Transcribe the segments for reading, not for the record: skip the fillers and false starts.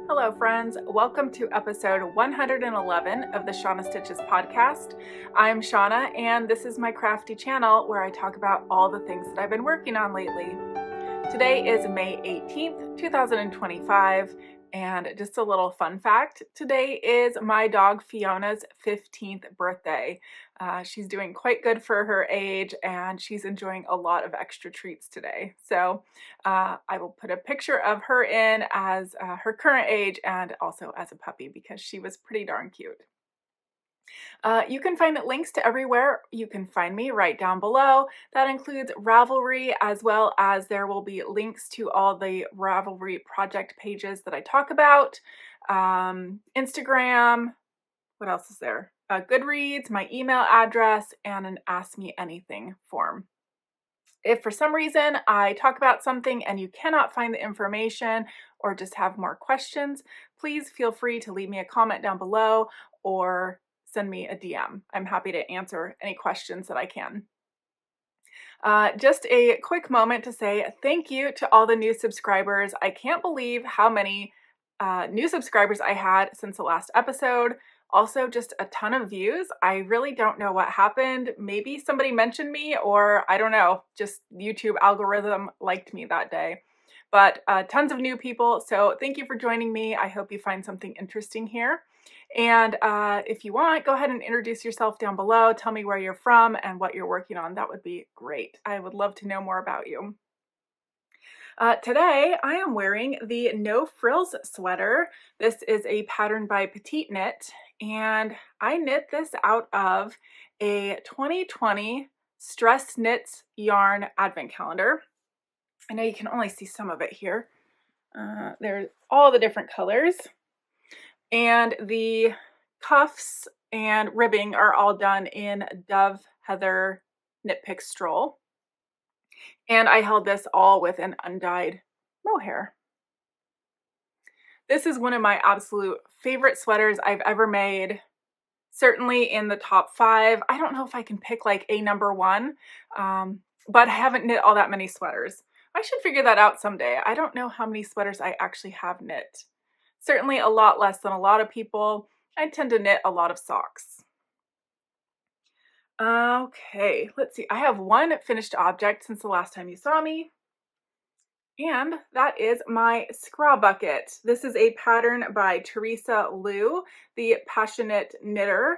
Hello friends, welcome to episode 111 of the Shauna Stitches Podcast. I'm Shauna and this is my crafty channel where I talk about all the things that I've been working on lately. Today is May 18th, 2025, and just a little fun fact, today is my dog Fiona's 15th birthday. She's doing quite good for her age and she's enjoying a lot of extra treats today. So I will put a picture of her in as her current age and also as a puppy because she was pretty darn cute. You can find links to everywhere you can find me right down below. That includes Ravelry, as well as there will be links to all the Ravelry project pages that I talk about. Instagram, what else is there? Goodreads, my email address, and an Ask Me Anything form. If for some reason I talk about something and you cannot find the information or just have more questions, please feel free to leave me a comment down below or send me a DM. I'm happy to answer any questions that I can. Just a quick moment to say thank you to all the new subscribers. I can't believe how many new subscribers I had since the last episode. Also, just a ton of views. I really don't know what happened. Maybe somebody mentioned me or I don't know, just YouTube algorithm liked me that day. But tons of new people, so thank you for joining me. I hope you find something interesting here. And if you want, go ahead and introduce yourself down below. Tell me where you're from and what you're working on. That would be great. I would love to know more about you. Today, I am wearing the No Frills sweater. This is a pattern by PetiteKnit, and I knit this out of a 2020 Stress Knits yarn advent calendar. I know you can only see some of it here. There's all the different colors. And the cuffs and ribbing are all done in Dove Heather Knit Pick Stroll. And I held this all with an undyed mohair. This is one of my absolute favorite sweaters I've ever made. Certainly in the top 5. I don't know if I can pick like a number 1, but I haven't knit all that many sweaters. I should figure that out someday. I don't know how many sweaters I actually have knit. Certainly a lot less than a lot of people. I tend to knit a lot of socks. Okay, let's see. I have one finished object since the last time you saw me. And that is my Skrabucket. This is a pattern by Theresia Liu, the PassioKnit knitter.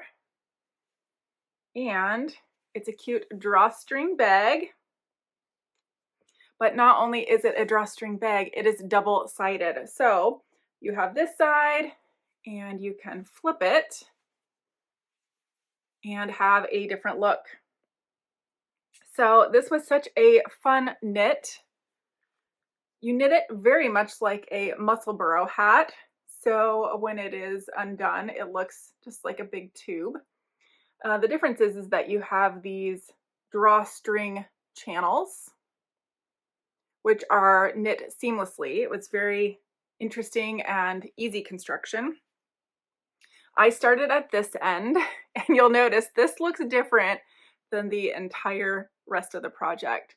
And it's a cute drawstring bag. But not only is it a drawstring bag, it is double-sided. So you have this side and you can flip it and have a different look. So this was such a fun knit. You knit it very much like a Musselburgh hat. So when it is undone, it looks just like a big tube. The difference is that you have these drawstring channels, which are knit seamlessly. It was very interesting and easy construction. I started at this end, and you'll notice this looks different than the entire rest of the project.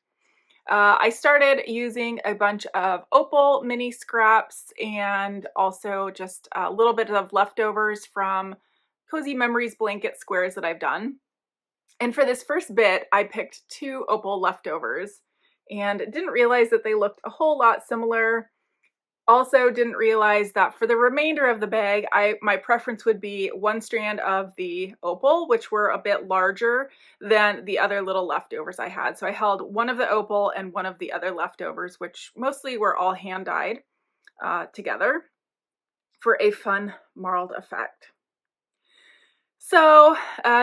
I started using a bunch of opal mini scraps and also just a little bit of leftovers from Cozy Memories blanket squares that I've done. And for this first bit, I picked 2 opal leftovers and didn't realize that they looked a whole lot similar. Also didn't realize that for the remainder of the bag, my preference would be one strand of the opal, which were a bit larger than the other little leftovers I had. So I held one of the opal and one of the other leftovers, which mostly were all hand dyed together for a fun marled effect. So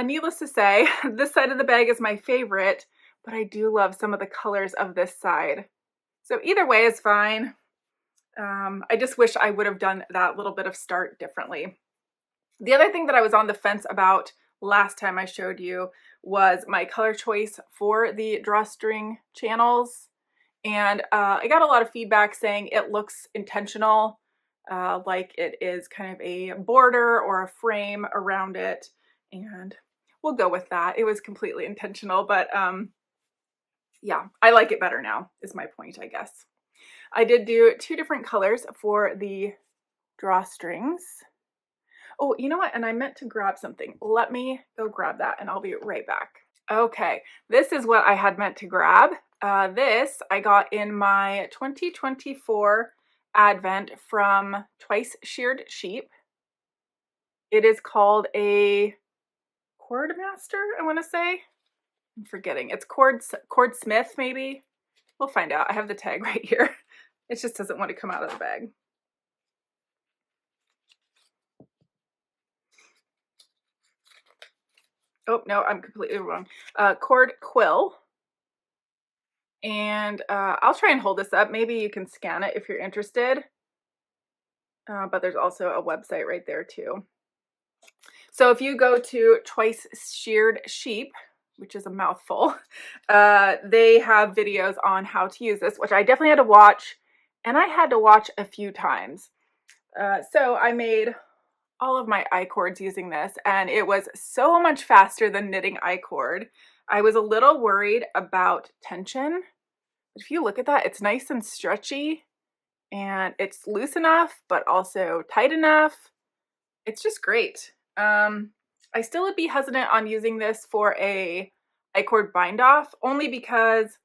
needless to say, this side of the bag is my favorite, but I do love some of the colors of this side. So either way is fine. I just wish I would have done that little bit of start differently. The other thing that I was on the fence about last time I showed you was my color choice for the drawstring channels. And I got a lot of feedback saying it looks intentional, like it is kind of a border or a frame around it. And we'll go with that. It was completely intentional, but yeah, I like it better now is my point, I guess. I did do 2 different colors for the drawstrings. Oh, you know what? And I meant to grab something. Let me go grab that and I'll be right back. Okay, this is what I had meant to grab. This I got in my 2024 Advent from Twice Sheared Sheep. It is called a Cord Master, I want to say. I'm forgetting. It's Cord Smith, maybe. We'll find out. I have the tag right here. It just doesn't want to come out of the bag. Oh, no, I'm completely wrong. Cord Quill. And I'll try and hold this up. Maybe you can scan it if you're interested. But there's also a website right there too. So if you go to Twice Sheared Sheep, which is a mouthful, they have videos on how to use this, which I definitely had to watch, and I had to watch a few times. So I made all of my I-cords using this, and it was so much faster than knitting I-cord. I was a little worried about tension, but if you look at that, it's nice and stretchy, and it's loose enough, but also tight enough. It's just great. I still would be hesitant on using this for a I-cord bind off, only because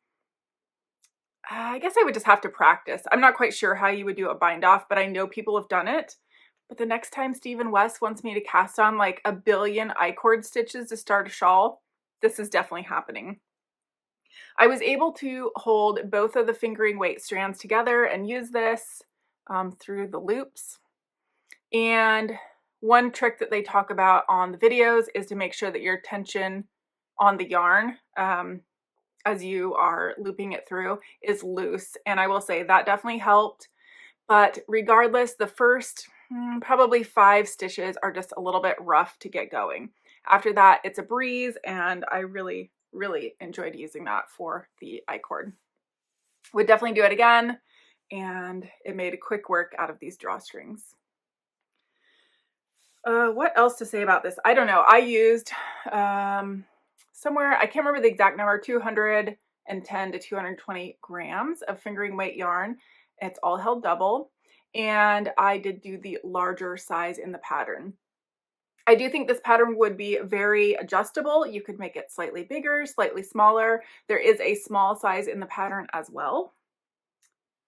I guess I would just have to practice. I'm not quite sure how you would do a bind off, but I know people have done it. But the next time Stephen West wants me to cast on like a billion I-cord stitches to start a shawl, this is definitely happening. I was able to hold both of the fingering weight strands together and use this through the loops. And one trick that they talk about on the videos is to make sure that your tension on the yarn as you are looping it through is loose. And I will say that definitely helped. But regardless, the first probably 5 stitches are just a little bit rough to get going. After that, it's a breeze, and I really, really enjoyed using that for the I-cord. Would definitely do it again, and it made a quick work out of these drawstrings. What else to say about this? I don't know. I used somewhere, I can't remember the exact number, 210 to 220 grams of fingering weight yarn. It's all held double, and I did do the larger size in the pattern. I do think this pattern would be very adjustable. You could make it slightly bigger, slightly smaller. There is a small size in the pattern as well.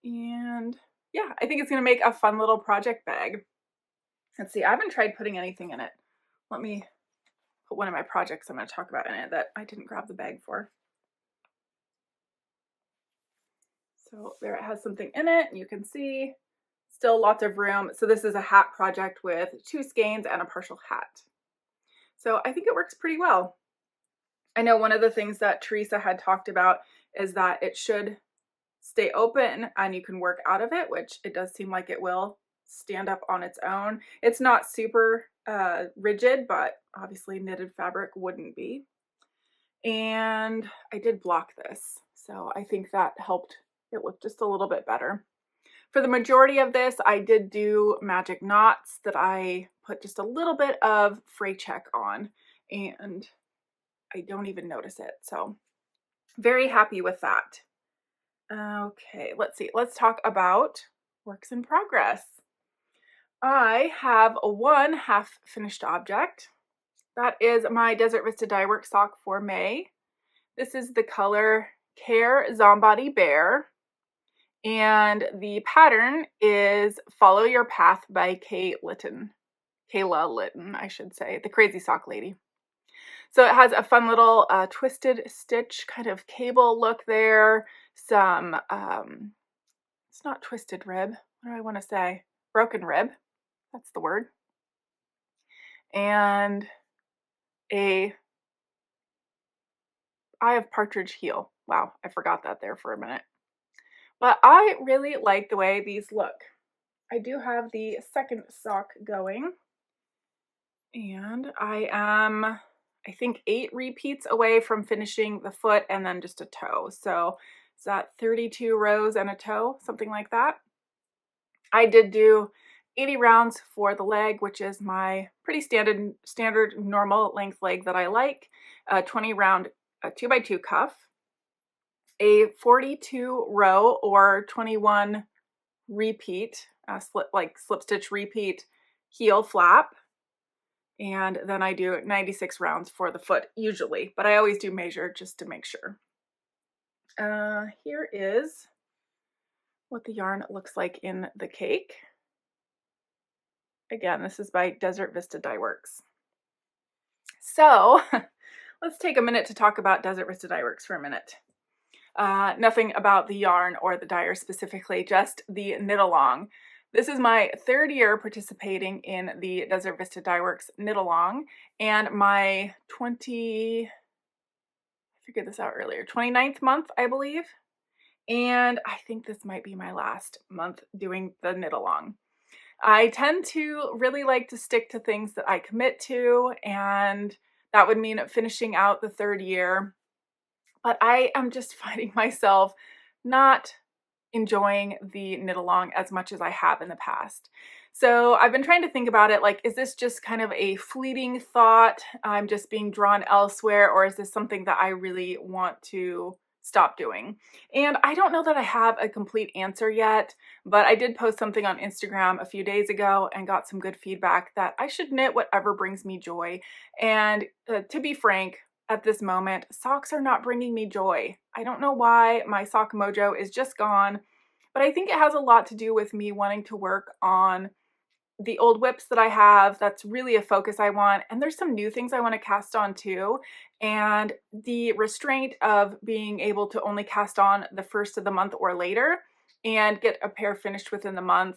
And yeah, I think it's going to make a fun little project bag. Let's see, I haven't tried putting anything in it. Let me put one of my projects I'm going to talk about in it that I didn't grab the bag for. So there it has something in it, and you can see still lots of room. So this is a hat project with 2 skeins and a partial hat. So I think it works pretty well. I know one of the things that Theresia had talked about is that it should stay open and you can work out of it, which it does seem like it will stand up on its own. It's not super rigid, but obviously knitted fabric wouldn't be. And I did block this, so I think that helped it look just a little bit better. For the majority of this, I did do magic knots that I put just a little bit of fray check on, and I don't even notice it. So very happy with that. Okay, let's see. Let's talk about works in progress. I have one half finished object. That is my Desert Vista Dyeworks sock for May. This is the color Care Zombody Bear. And the pattern is Follow Your Path by Litton. Kayla Litton, I should say, the crazy sock lady. So it has a fun little twisted stitch kind of cable look there. Some, it's not twisted rib. What do I want to say? Broken rib. That's the word. And a Eye of Partridge heel. Wow, I forgot that there for a minute. But I really like the way these look. I do have the second sock going. And I am, I think, 8 repeats away from finishing the foot and then just a toe. So is that 32 rows and a toe? Something like that. I did do 80 rounds for the leg, which is my pretty standard normal length leg that I like. 20 round 2x2 cuff. A 42 row or 21 repeat, slip stitch repeat heel flap. And then I do 96 rounds for the foot usually, but I always do measure just to make sure. Here is what the yarn looks like in the cake. Again, this is by Vista Dyeworks. So let's take a minute to talk about Vista Dyeworks for a minute. Nothing about the yarn or the dyer specifically, just the knit along. This is my 3rd year participating in the Vista Dyeworks knit along, and my 29th month, I believe. And I think this might be my last month doing the knit along. I tend to really like to stick to things that I commit to, and that would mean finishing out the 3rd year. But I am just finding myself not enjoying the knit along as much as I have in the past. So I've been trying to think about it, like, is this just kind of a fleeting thought? I'm just being drawn elsewhere, or is this something that I really want to stop doing? And I don't know that I have a complete answer yet, but I did post something on Instagram a few days ago and got some good feedback that I should knit whatever brings me joy. And to be frank, at this moment, socks are not bringing me joy. I don't know why my sock mojo is just gone, but I think it has a lot to do with me wanting to work on the old whips that I have. That's really a focus I want. And there's some new things I want to cast on too. And the restraint of being able to only cast on the 1st of the month or later and get a pair finished within the month,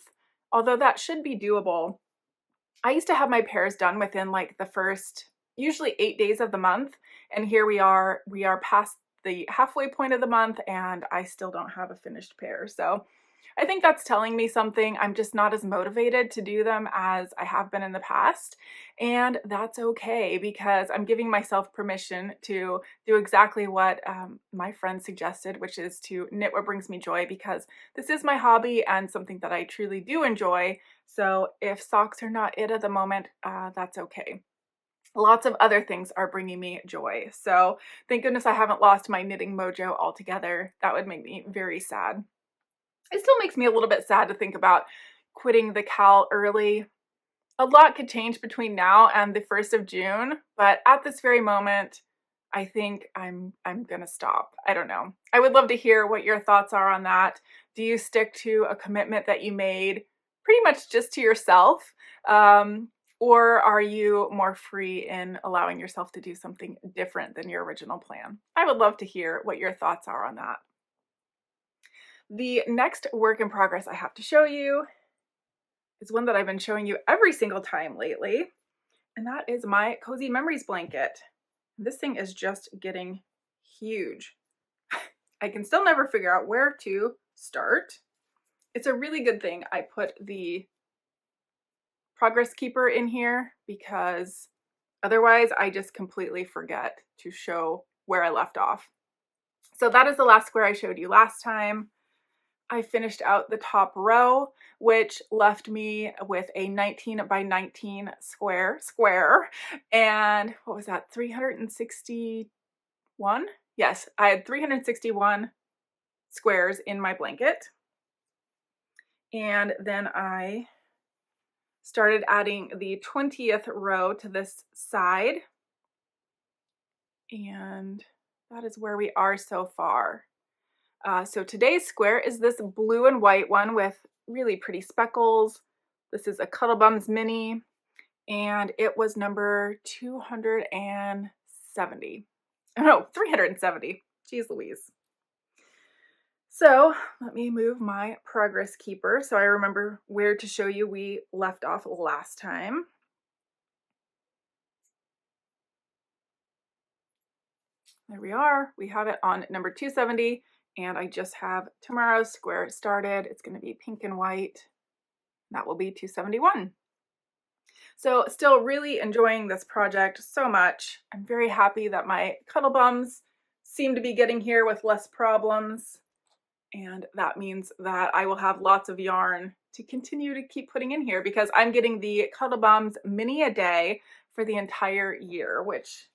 although that should be doable. I used to have my pairs done within like the first, usually 8 days of the month. And here we are past the halfway point of the month and I still don't have a finished pair. So I think that's telling me something. I'm just not as motivated to do them as I have been in the past. And that's okay, because I'm giving myself permission to do exactly what my friend suggested, which is to knit what brings me joy, because this is my hobby and something that I truly do enjoy. So if socks are not it at the moment, that's okay. Lots of other things are bringing me joy. So thank goodness I haven't lost my knitting mojo altogether. That would make me very sad. It still makes me a little bit sad to think about quitting the Cal early. A lot could change between now and the 1st of June, but at this very moment, I think I'm gonna stop. I don't know. I would love to hear what your thoughts are on that. Do you stick to a commitment that you made pretty much just to yourself? Or are you more free in allowing yourself to do something different than your original plan? I would love to hear what your thoughts are on that. The next work in progress I have to show you is one that I've been showing you every single time lately, and that is my Cozy Memories blanket. This thing is just getting huge. I can still never figure out where to start. It's a really good thing I put the progress keeper in here, because otherwise I just completely forget to show where I left off. So that is the last square I showed you last time. I finished out the top row, which left me with a 19 by 19 square, and what was that, 361? Yes, I had 361 squares in my blanket. And then I started adding the 20th row to this side, and that is where we are so far. So today's square is this blue and white one with really pretty speckles. This is a Cuddlebums mini, and it was number 270. No, 370. Jeez Louise. So let me move my progress keeper so I remember where to show you we left off last time. There we are. We have it on number 270. And I just have tomorrow's square started. It's going to be pink and white. That will be 271. So still really enjoying this project so much. I'm very happy that my Cuddlebums seem to be getting here with less problems. And that means that I will have lots of yarn to continue to keep putting in here, because I'm getting the Cuddlebums mini a day for the entire year, which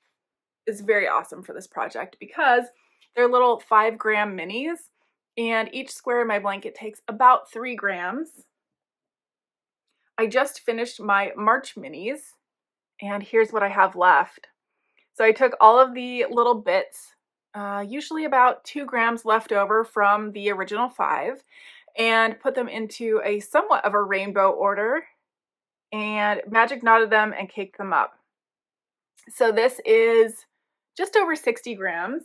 is very awesome for this project, because they're little 5-gram minis, and each square in my blanket takes about 3 grams. I just finished my March minis, and here's what I have left. So I took all of the little bits, usually about 2 grams left over from the original 5, and put them into a somewhat of a rainbow order and magic knotted them and caked them up. So this is just over 60 grams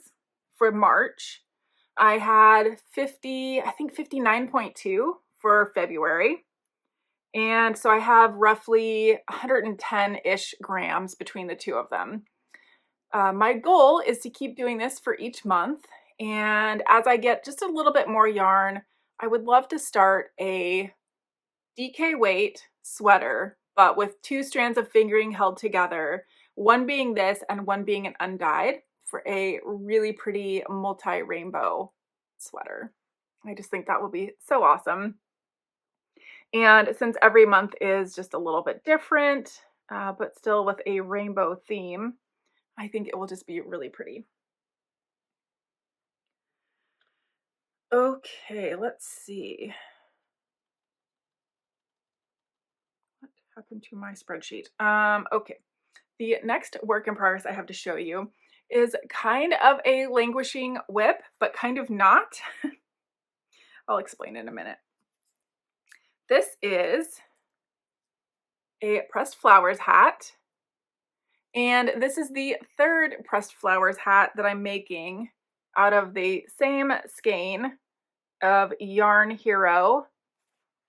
for March. I had 50, I think 59.2 for February. And so I have roughly 110-ish grams between the two of them. My goal is to keep doing this for each month. And as I get just a little bit more yarn, I would love to start a DK weight sweater, but with 2 strands of fingering held together, one being this and one being an undyed, for a really pretty multi-rainbow sweater. I just think that will be so awesome. And since every month is just a little bit different, but still with a rainbow theme, I think it will just be really pretty. Okay, let's see. What happened to my spreadsheet? Okay. The next work in progress I have to show you is kind of a languishing whip, but kind of not. I'll explain in a minute. This is a pressed flowers hat, and this is the 3rd pressed flowers hat that I'm making out of the same skein of Yarn Hero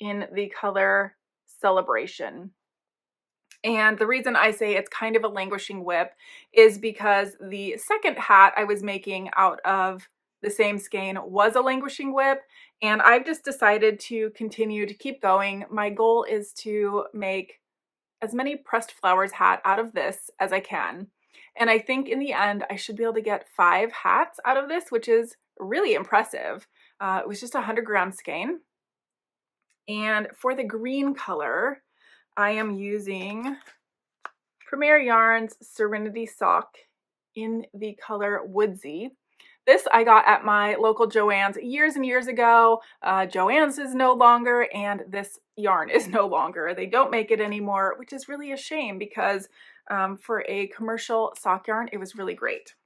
in the color Celebration. And the reason I say it's kind of a languishing whip is because the second hat I was making out of the same skein was a languishing whip, and I've just decided to continue to keep going. My goal is to make as many pressed flowers hat out of this as I can. And I think in the end, I should be able to get 5 hats out of this, which is really impressive. It was just a 100-gram skein. And for the green color, I am using Premier Yarns Serenity Sock in the color Woodsy. This I got at my local Joann's years and years ago. Joann's is no longer, and this yarn is no longer. They don't make it anymore, which is really a shame because for a commercial sock yarn, it was really great.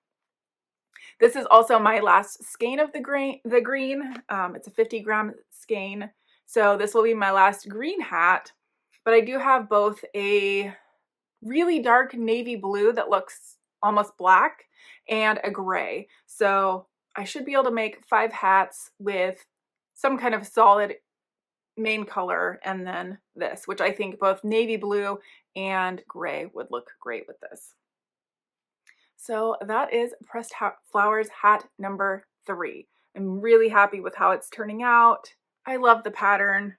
This is also my last skein of the green. It's a 50-gram skein, so this will be my last green hat. But I do have both a really dark navy blue that looks almost black and a gray. So I should be able to make 5 hats with some kind of solid main color, and then this, which I think both navy blue and gray would look great with this. So that is pressed flowers hat number 3. I'm really happy with how it's turning out. I love the pattern.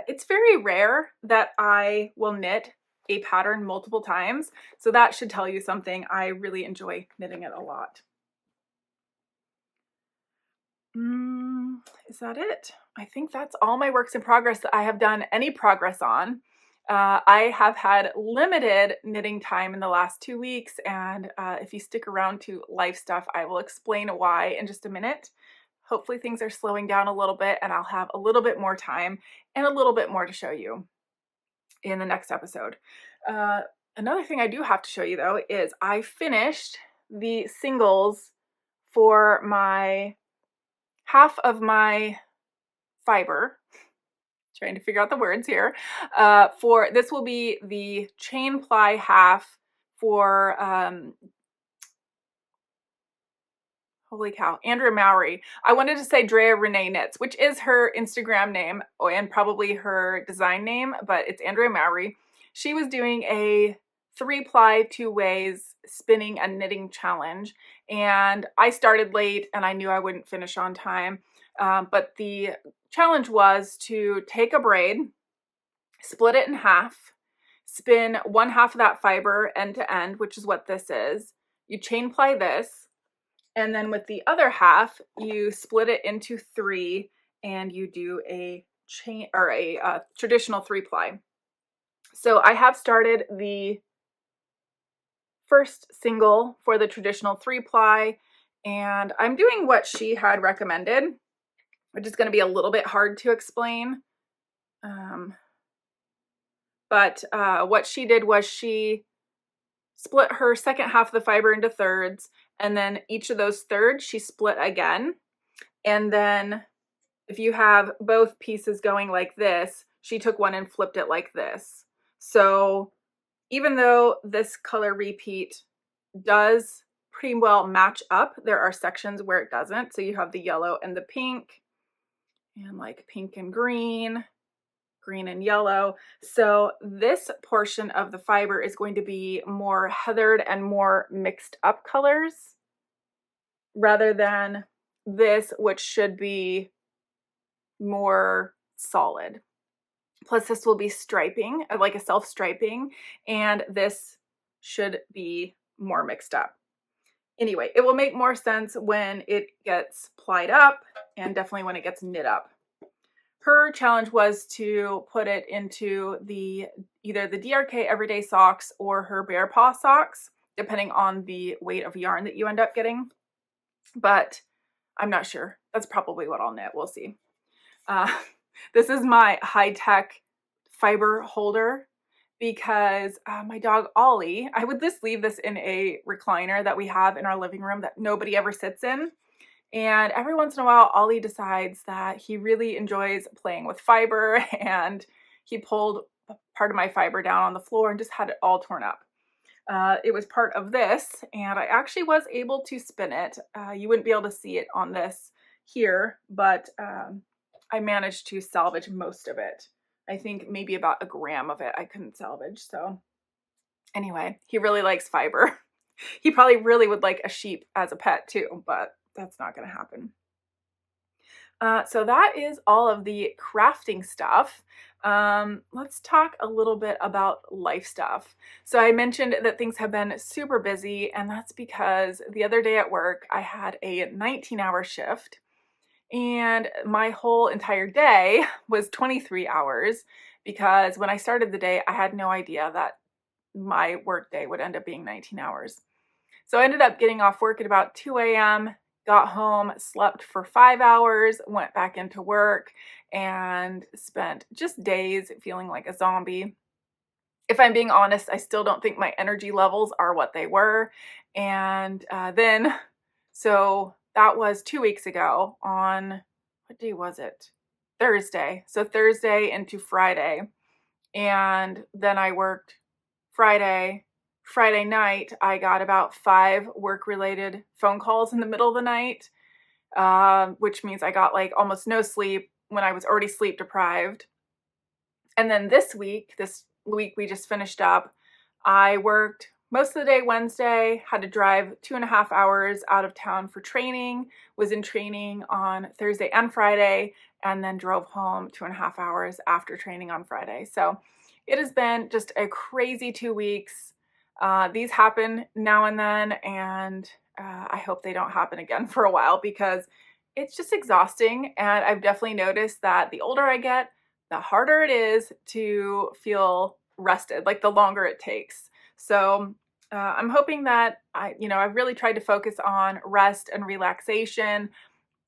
It's very rare that I will knit a pattern multiple times, so that should tell you something. I really enjoy knitting it a lot. Is that it? I think that's all my works in progress that I have done any progress on. I have had limited knitting time in the last 2 weeks, and if you stick around to life stuff, I will explain why in just a minute. Hopefully things are slowing down a little bit and I'll have a little bit more time and a little bit more to show you in the next episode. Another thing I do have to show you though is I finished the singles for my half of my fiber. Trying to figure out the words here. For this will be the chain ply half for holy cow, Andrea Mowry. I wanted to say Drea Renee Knits, which is her Instagram name and probably her design name, but it's Andrea Mowry. She was doing a 3-ply 2 ways spinning and knitting challenge, and I started late and I knew I wouldn't finish on time. But the challenge was to take a braid, split it in half, spin 1/2 of that fiber end to end, which is what this is. You chain ply this, and then with the other half, you split it into 3 and you do a chain or a traditional 3-ply. So I have started the first single for the traditional 3-ply, and I'm doing what she had recommended. which is going to be a little bit hard to explain. But what she did was she split her second half of the fiber into thirds, and then each of those thirds she split again. And then if you have both pieces going like this, she took one and flipped it like this. So even though this color repeat does pretty well match up, there are sections where it doesn't. So you have the yellow and the pink, and like pink and green, green and yellow. So this portion of the fiber is going to be more heathered and more mixed up colors, rather than this, which should be more solid. Plus this will be striping, like a self-striping, and this should be more mixed up. Anyway, it will make more sense when it gets plied up, and definitely when it gets knit up. Her challenge was to put it into either the DRK Everyday Socks or her Bear Paw Socks, depending on the weight of yarn that you end up getting. But I'm not sure. That's probably what I'll knit. We'll see. This is my high-tech fiber holder because my dog Ollie, I would just leave this in a recliner that we have in our living room that nobody ever sits in. And every once in a while, Ollie decides that he really enjoys playing with fiber, and he pulled part of my fiber down on the floor and just had it all torn up. It was part of this, and I actually was able to spin it. You wouldn't be able to see it on this here, but I managed to salvage most of it. I think maybe about a gram of it I couldn't salvage. So anyway, he really likes fiber. He probably really would like a sheep as a pet too, but that's not going to happen. So that is all of the crafting stuff. Let's talk a little bit about life stuff. So I mentioned that things have been super busy, and that's because the other day at work, I had a 19-hour shift, and my whole entire day was 23 hours because when I started the day, I had no idea that my work day would end up being 19 hours. So I ended up getting off work at about 2 a.m., got home, slept for 5 hours, went back into work, and spent just days feeling like a zombie. If I'm being honest, I still don't think my energy levels are what they were. And so that was 2 weeks ago on, what day was it? Thursday. So Thursday into Friday. And then I worked Friday. Friday night, I got about 5 work-related phone calls in the middle of the night, which means I got like almost no sleep when I was already sleep deprived. And then this week we just finished up, I worked most of the day Wednesday, had to drive 2.5 hours out of town for training, was in training on Thursday and Friday, and then drove home 2.5 hours after training on Friday. So it has been just a crazy 2 weeks. These happen now and then, and I hope they don't happen again for a while because it's just exhausting. And I've definitely noticed that the older I get, the harder it is to feel rested, like the longer it takes. So I'm hoping that I've really tried to focus on rest and relaxation.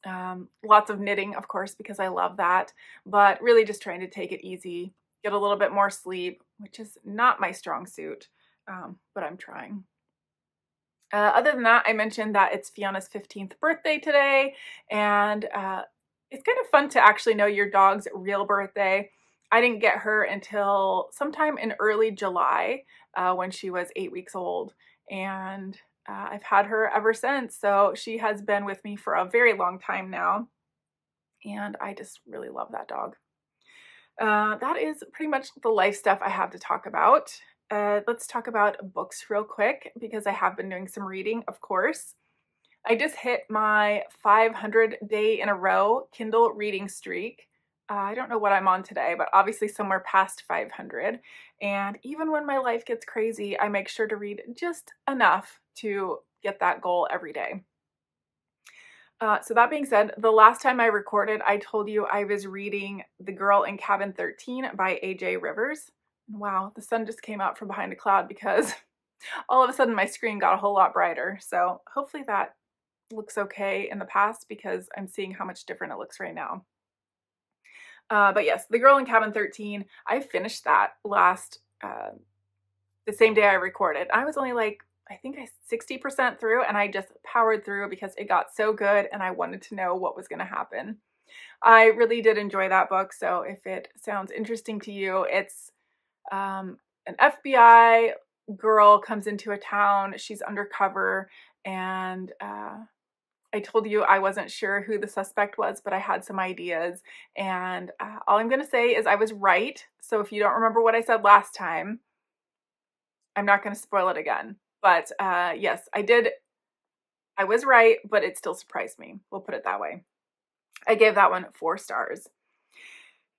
Lots of knitting, of course, because I love that, but really just trying to take it easy, get a little bit more sleep, which is not my strong suit. But I'm trying. Other than that, I mentioned that it's Fiona's 15th birthday today, and it's kind of fun to actually know your dog's real birthday. I didn't get her until sometime in early July when she was 8 weeks old, and I've had her ever since, so she has been with me for a very long time now, and I just really love that dog. That is pretty much the life stuff I have to talk about. Let's talk about books real quick because I have been doing some reading, of course. I just hit my 500 day in a row Kindle reading streak. I don't know what I'm on today, but obviously somewhere past 500. And even when my life gets crazy, I make sure to read just enough to get that goal every day. So that being said, the last time I recorded, I told you I was reading The Girl in Cabin 13 by A.J. Rivers. Wow, the sun just came out from behind a cloud because all of a sudden my screen got a whole lot brighter. So hopefully that looks okay in the past because I'm seeing how much different it looks right now. But yes, The Girl in Cabin 13, I finished that the same day I recorded. I was only like, I think 60% through, and I just powered through because it got so good and I wanted to know what was going to happen. I really did enjoy that book, so if it sounds interesting to you, it's an FBI girl comes into a town, she's undercover, and I told you I wasn't sure who the suspect was, but I had some ideas, and all I'm going to say is I was right. So if you don't remember what I said last time, I'm not going to spoil it again. But yes, I did. I was right, but it still surprised me. We'll put it that way. I gave that one 4 stars.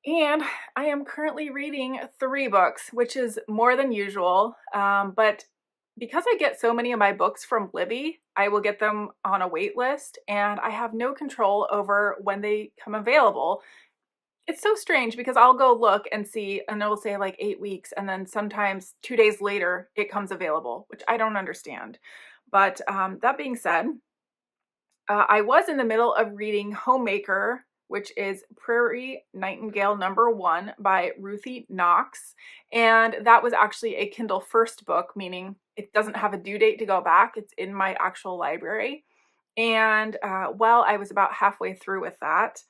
And I am currently reading 3 books, which is more than usual. But because I get so many of my books from Libby, I will get them on a wait list, and I have no control over when they come available. It's so strange because I'll go look and see, and it'll say like 8 weeks, and then sometimes 2 days later it comes available, which I don't understand. But that being said, I was in the middle of reading Homemaker, which is Prairie Nightingale #1 by Ruthie Knox. And that was actually a Kindle first book, meaning it doesn't have a due date to go back. It's in my actual library. And while I was about halfway through with that,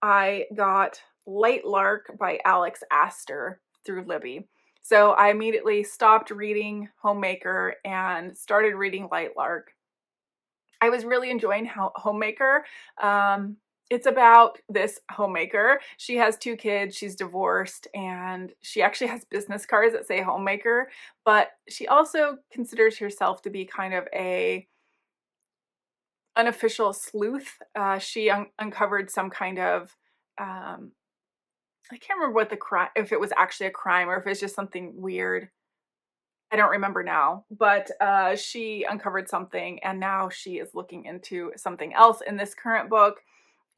I got Light Lark by Alex Astor through Libby. So I immediately stopped reading Homemaker and started reading Light Lark. I was really enjoying Homemaker. It's about this homemaker. She has 2 kids, she's divorced, and she actually has business cards that say Homemaker, but she also considers herself to be kind of a unofficial sleuth. She uncovered some kind of, I can't remember what the crime, if it was actually a crime or if it's just something weird. I don't remember now, but she uncovered something, and now she is looking into something else in this current book.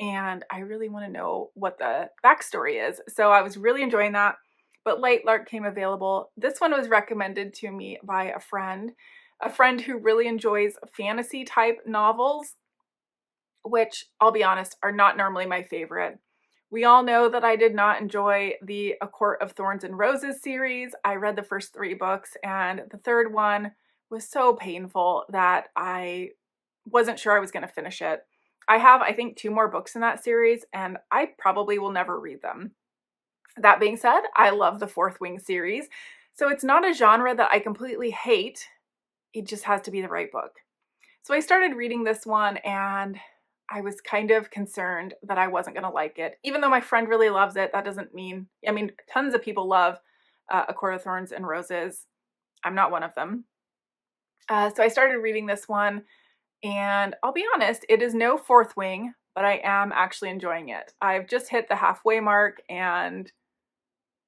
And I really want to know what the backstory is. So I was really enjoying that. But Light Lark came available. This one was recommended to me by a friend who really enjoys fantasy type novels, which I'll be honest, are not normally my favorite. We all know that I did not enjoy the A Court of Thorns and Roses series. I read the first 3 books, and the third one was so painful that I wasn't sure I was going to finish it. I have, I think, 2 more books in that series, and I probably will never read them. That being said, I love the Fourth Wing series, so it's not a genre that I completely hate. It just has to be the right book. So I started reading this one, and I was kind of concerned that I wasn't going to like it. Even though my friend really loves it, that doesn't mean, I mean, tons of people love A Court of Thorns and Roses. I'm not one of them. So I started reading this one, and I'll be honest, it is no Fourth Wing, but I am actually enjoying it. I've just hit the halfway mark, and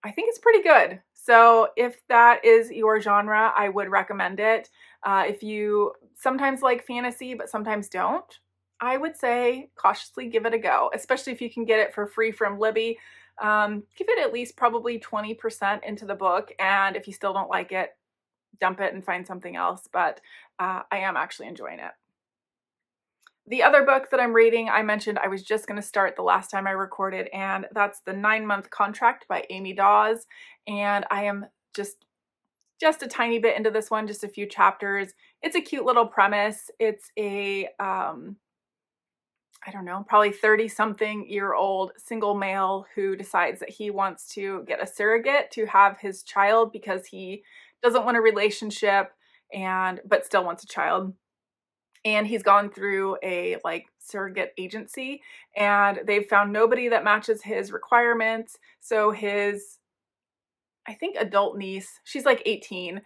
I think it's pretty good. So if that is your genre, I would recommend it. If you sometimes like fantasy, but sometimes don't, I would say cautiously give it a go, especially if you can get it for free from Libby. Give it at least probably 20% into the book, and if you still don't like it, dump it and find something else, but I am actually enjoying it. The other book that I'm reading, I mentioned I was just going to start the last time I recorded, and that's The 9-Month Contract by Amy Dawes, and I am just a tiny bit into this one, just a few chapters. It's a cute little premise. It's a, I don't know, probably 30-something-year-old single male who decides that he wants to get a surrogate to have his child because he doesn't want a relationship but still wants a child. And he's gone through a surrogate agency, and they've found nobody that matches his requirements. So his, I think, adult niece, she's like 18,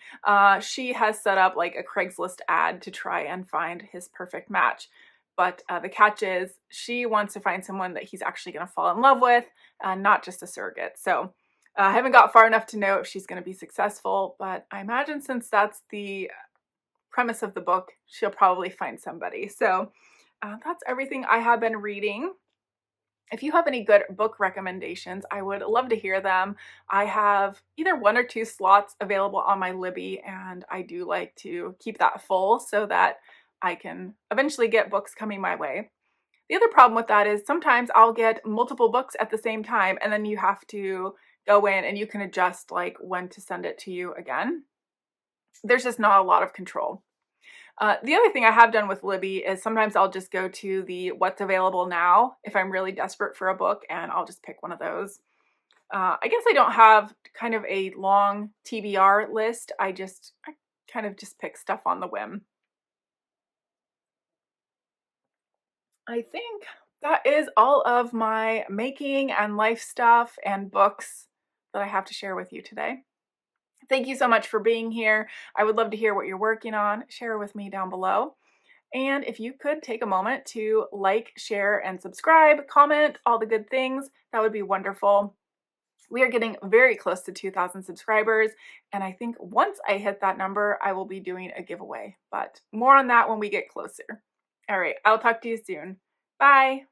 she has set up like a Craigslist ad to try and find his perfect match. But the catch is she wants to find someone that he's actually going to fall in love with, not just a surrogate. So I haven't got far enough to know if she's going to be successful, but I imagine since that's the premise of the book, she'll probably find somebody. So that's everything I have been reading. If you have any good book recommendations, I would love to hear them. I have either 1 or 2 slots available on my Libby, and I do like to keep that full so that I can eventually get books coming my way. The other problem with that is sometimes I'll get multiple books at the same time, and then you have to go in and you can adjust like when to send it to you again. There's just not a lot of control. The other thing I have done with Libby is sometimes I'll just go to the what's available now if I'm really desperate for a book, and I'll just pick one of those. I guess I don't have kind of a long TBR list. I kind of just pick stuff on the whim. I think that is all of my making and life stuff and books that I have to share with you today. Thank you so much for being here. I would love to hear what you're working on. Share with me down below. And if you could take a moment to like, share, and subscribe, comment, all the good things, that would be wonderful. We are getting very close to 2,000 subscribers, and I think once I hit that number, I will be doing a giveaway, but more on that when we get closer. All right, I'll talk to you soon. Bye.